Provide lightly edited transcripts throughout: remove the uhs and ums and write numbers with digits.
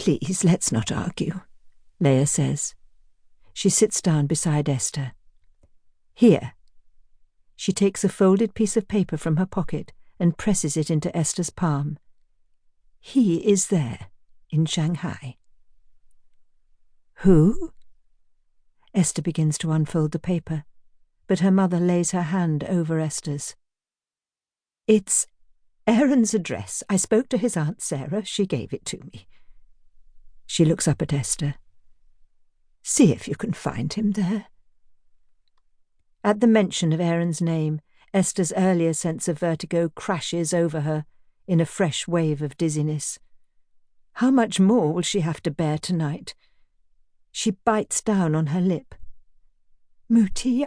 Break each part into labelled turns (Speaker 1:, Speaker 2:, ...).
Speaker 1: Please, let's not argue, Leah says. She sits down beside Esther. Here. She takes a folded piece of paper from her pocket and presses it into Esther's palm. He is there, in Shanghai. Who? Esther begins to unfold the paper, but her mother lays her hand over Esther's. It's Aaron's address. I spoke to his Aunt Sarah. She gave it to me. She looks up at Esther. See if you can find him there. At the mention of Aaron's name, Esther's earlier sense of vertigo crashes over her in a fresh wave of dizziness. How much more will she have to bear tonight? She bites down on her lip. Muti,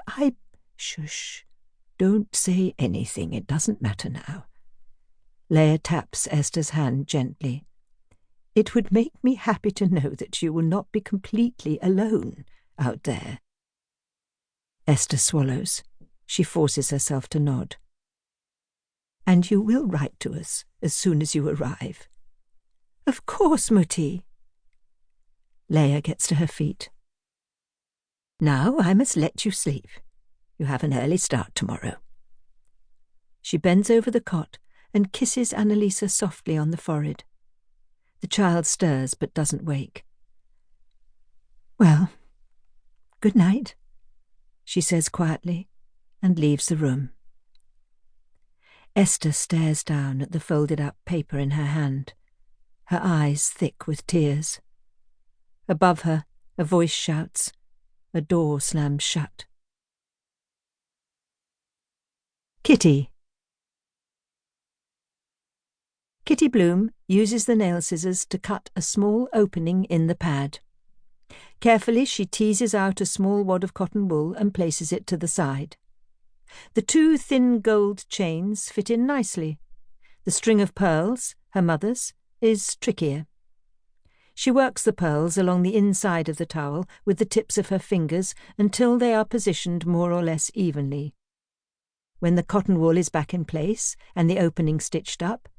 Speaker 1: Shush. Don't say anything. It doesn't matter now. Leah taps Esther's hand gently. It would make me happy to know that you will not be completely alone out there. Esther swallows. She forces herself to nod. And you will write to us as soon as you arrive. Of course, Muti. Leah gets to her feet. Now I must let you sleep. You have an early start tomorrow. She bends over the cot and kisses Annalisa softly on the forehead. The child stirs but doesn't wake. Well, good night, she says quietly, and leaves the room. Esther stares down at the folded-up paper in her hand, her eyes thick with tears. Above her, a voice shouts. A door slams shut. Kitty. Kitty Bloom uses the nail scissors to cut a small opening in the pad. Carefully she teases out a small wad of cotton wool and places it to the side. The two thin gold chains fit in nicely. The string of pearls, her mother's, is trickier. She works the pearls along the inside of the towel with the tips of her fingers until they are positioned more or less evenly. When the cotton wool is back in place and the opening stitched up,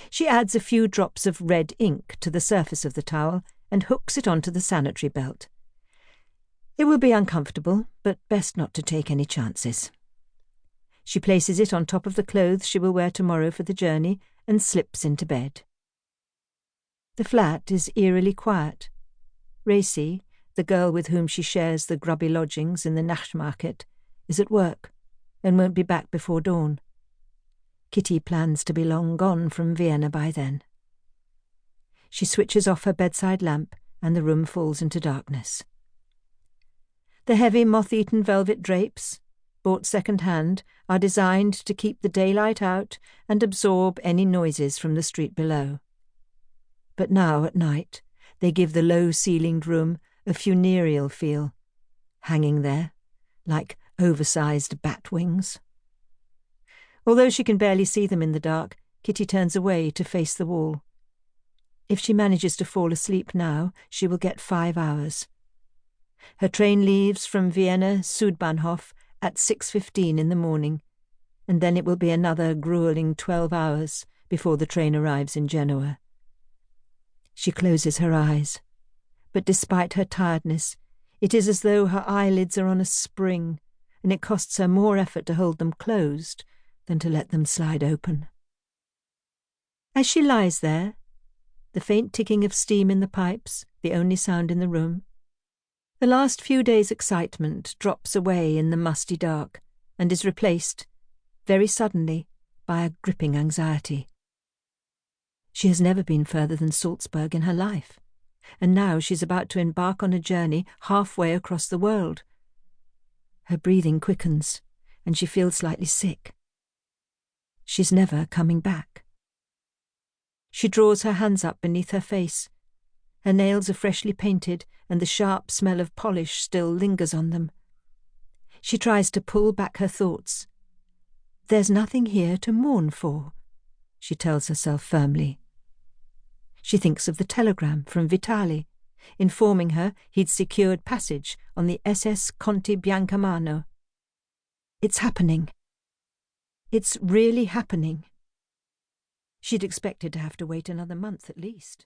Speaker 1: she adds a few drops of red ink to the surface of the towel and hooks it onto the sanitary belt. It will be uncomfortable, but best not to take any chances. She places it on top of the clothes she will wear tomorrow for the journey and slips into bed. The flat is eerily quiet. Racy, the girl with whom she shares the grubby lodgings in the Nachtmarket, is at work and won't be back before dawn. Kitty plans to be long gone from Vienna by then. She switches off her bedside lamp and the room falls into darkness. The heavy moth-eaten velvet drapes, bought second-hand, are designed to keep the daylight out and absorb any noises from the street below. But now, at night, they give the low-ceilinged room a funereal feel, hanging there, like oversized bat wings. Although she can barely see them in the dark, Kitty turns away to face the wall. If she manages to fall asleep now, she will get 5 hours. Her train leaves from Vienna Südbahnhof at 6:15 in the morning, and then it will be another grueling 12 hours before the train arrives in Genoa. She closes her eyes, but despite her tiredness, it is as though her eyelids are on a spring, and it costs her more effort to hold them closed than to let them slide open. As she lies there, the faint ticking of steam in the pipes, the only sound in the room, the last few days' excitement drops away in the musty dark and is replaced, very suddenly, by a gripping anxiety. She has never been further than Salzburg in her life, and now she's about to embark on a journey halfway across the world. Her breathing quickens, and she feels slightly sick. She's never coming back. She draws her hands up beneath her face. Her nails are freshly painted, and the sharp smell of polish still lingers on them. She tries to pull back her thoughts. There's nothing here to mourn for, she tells herself firmly. She thinks of the telegram from Vitali, informing her he'd secured passage on the SS Conti Biancamano. It's happening. It's really happening. She'd expected to have to wait another month at least.